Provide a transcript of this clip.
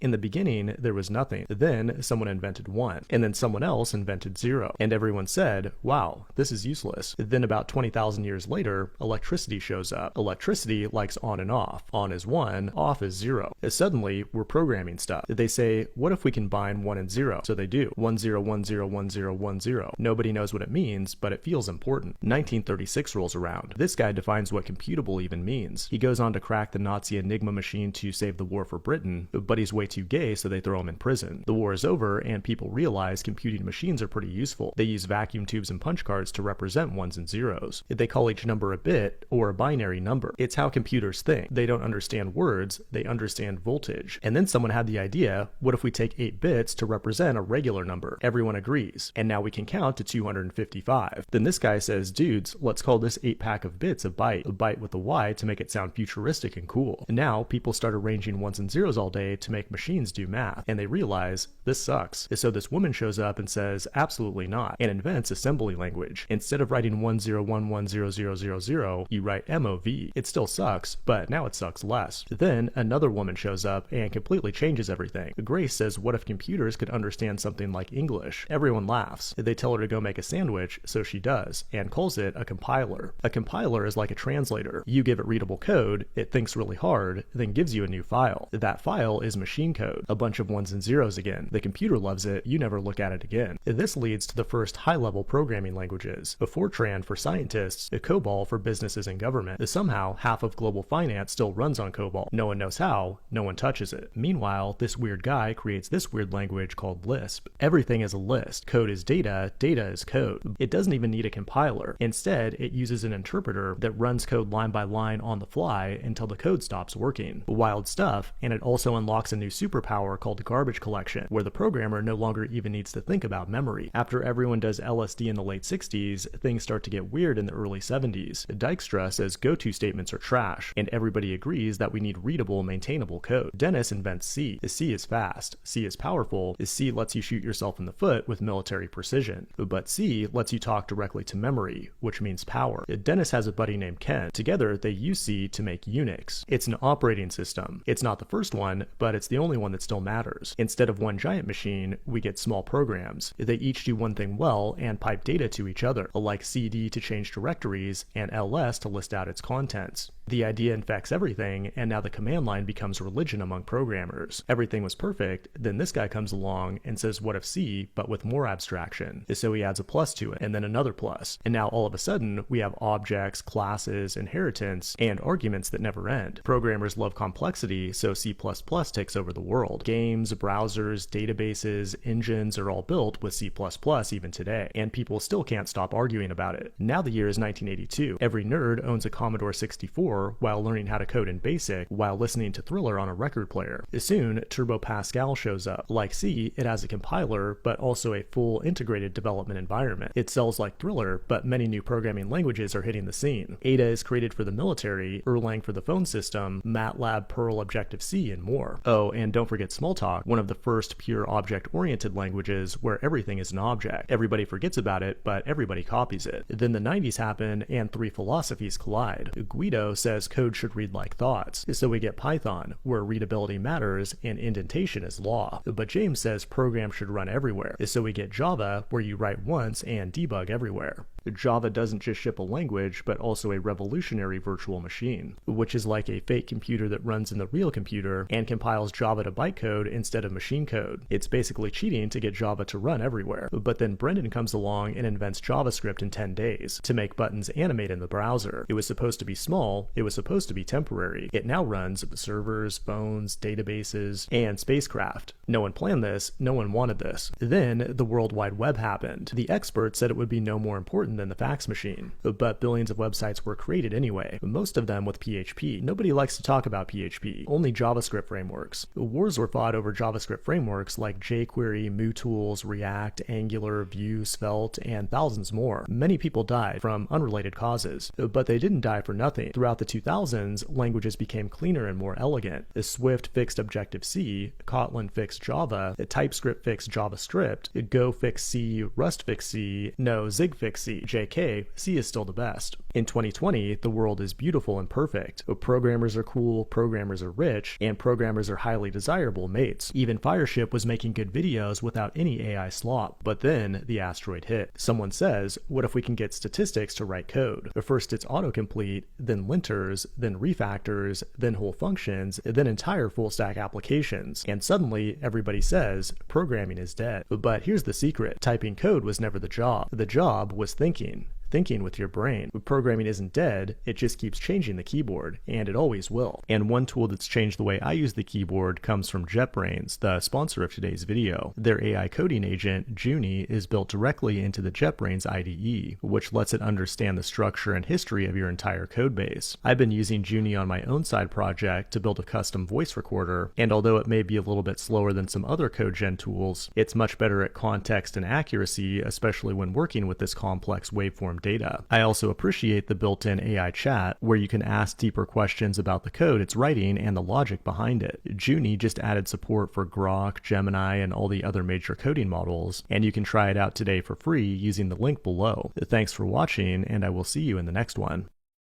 In the beginning, there was nothing. Then someone invented 1, and then someone else invented 0, and everyone said, wow, this is useless. Then about 20,000 years later, electricity shows up. Electricity likes on and off. On is 1, off is 0. Suddenly, we're programming stuff. They say, what if we combine 1 and 0? So they do. 1 0 1 0 1 0 1 0. Nobody knows what it means, but it feels important. 1936 rolls around. This guy defines what computable even means. He goes on to crack the Nazi Enigma machine to save the war for Britain, but he's way too gay, so they throw him in prison. The war is over, and people realize computing machines are pretty useful. They use vacuum tubes and punch cards to represent 1s and 0s. They call each number a bit, or a binary number. It's how computers think. They don't understand words, they understand voltage. And then someone had the idea, what if we take 8 bits to represent a regular number? Everyone agrees. And now we can count to 255. Then this guy says, dudes, let's call this 8-pack of bits a byte with a Y to make it sound futuristic and cool. And now people start arranging 1s and 0s all day to make machines do math, and they realize this sucks. So this woman shows up and says, absolutely not, and invents assembly language. Instead of writing 10110000, you write MOV. It still sucks, but now it sucks less. Then another woman shows up and completely changes everything. Grace says, what if computers could understand something like English? Everyone laughs. They tell her to go make a sandwich, so she does, and calls it a compiler. A compiler is like a translator. You give it readable code, it thinks really hard, then gives you a new file. That file is machine code, a bunch of 1s and 0s again. The computer loves it, you never look at it again. This leads to the first high-level programming languages. A Fortran for scientists, a COBOL for businesses and government. Somehow, half of global finance still runs on COBOL. No one knows how, no one touches it. Meanwhile, this weird guy creates this weird language called Lisp. Everything is a list. Code is data, data is code. It doesn't even need a compiler. Instead, it uses an interpreter that runs code line by line on the fly until the code stops working. Wild stuff, and it also unlocks a new superpower called garbage collection, where the programmer no longer even needs to think about memory. After everyone does LSD in the late 60s, things start to get weird in the early 70s. Dijkstra says go-to statements are trash, and everybody agrees that we need readable, maintainable code. Dennis invents C. C is fast, C is powerful, C lets you shoot yourself in the foot with military precision. But C lets you talk directly to memory, which means power. Dennis has a buddy named Ken. Together, they use C to make Unix. It's an operating system. It's not the first one, but it's the only one that still matters. Instead of one giant machine, we get small programs. They each do one thing well and pipe data to each other, like CD to change directories and LS to list out its contents. The idea infects everything, and now the command line becomes religion among programmers. Everything was perfect, then this guy comes along and says what if C, but with more abstraction. So he adds a plus to it, and then another plus. And now all of a sudden, we have objects, classes, inheritance, and arguments that never end. Programmers love complexity, so C++ takes over the world. Games, browsers, databases, engines are all built with C++ even today, and people still can't stop arguing about it. Now the year is 1982. Every nerd owns a Commodore 64 while learning how to code in BASIC while listening to Thriller on a record player. Soon, Turbo Pascal shows up. Like C, it has a compiler, but also a full integrated development environment. It sells like Thriller, but many new programming languages are hitting the scene. Ada is created for the military, Erlang for the phone system, MATLAB, Perl, Objective-C, and more. Oh, and don't forget Smalltalk, one of the first pure object-oriented languages where everything is an object. Everybody forgets about it, but everybody copies it. Then the 90s happen, and three philosophies collide. Guido says code should read like thoughts, so we get Python, where readability matters and indentation is law. But James says programs should run everywhere, so we get Java, where you write once and debug everywhere. Java doesn't just ship a language, but also a revolutionary virtual machine, which is like a fake computer that runs in the real computer and compiles Java to bytecode instead of machine code. It's basically cheating to get Java to run everywhere. But then Brendan comes along and invents JavaScript in 10 days to make buttons animate in the browser. It was supposed to be small, it was supposed to be temporary. It now runs servers, phones, databases, and spacecraft. No one planned this, no one wanted this. Then the World Wide Web happened. The experts said it would be no more important than the fax machine, but billions of websites were created anyway, most of them with PHP. Nobody likes to talk about PHP, only JavaScript frameworks. Wars were fought over JavaScript frameworks like jQuery, MooTools, React, Angular, Vue, Svelte, and thousands more. Many people died from unrelated causes, but they didn't die for nothing. Throughout the 2000s, languages became cleaner and more elegant. Swift fixed Objective-C, Kotlin fixed Java, TypeScript fixed JavaScript, Go fixed C, Rust fixed C, no, Zig fixed C. JK, C is still the best. In 2020, the world is beautiful and perfect. Programmers are cool, programmers are rich, and programmers are highly desirable mates. Even Fireship was making good videos without any AI slop. But then the asteroid hit. Someone says, what if we can get statistics to write code? First it's autocomplete, then linters, then refactors, then whole functions, then entire full stack applications. And suddenly everybody says programming is dead. But here's the secret. Typing code was never the job. The job was thinking with your brain. Programming isn't dead, it just keeps changing the keyboard, and it always will. And one tool that's changed the way I use the keyboard comes from JetBrains, the sponsor of today's video. Their AI coding agent, Junie, is built directly into the JetBrains IDE, which lets it understand the structure and history of your entire codebase. I've been using Junie on my own side project to build a custom voice recorder, and although it may be a little bit slower than some other code gen tools, it's much better at context and accuracy, especially when working with this complex waveform data. I also appreciate the built-in AI chat, where you can ask deeper questions about the code it's writing and the logic behind it. Junie just added support for Grok, Gemini, and all the other major coding models, and you can try it out today for free using the link below. Thanks for watching, and I will see you in the next one.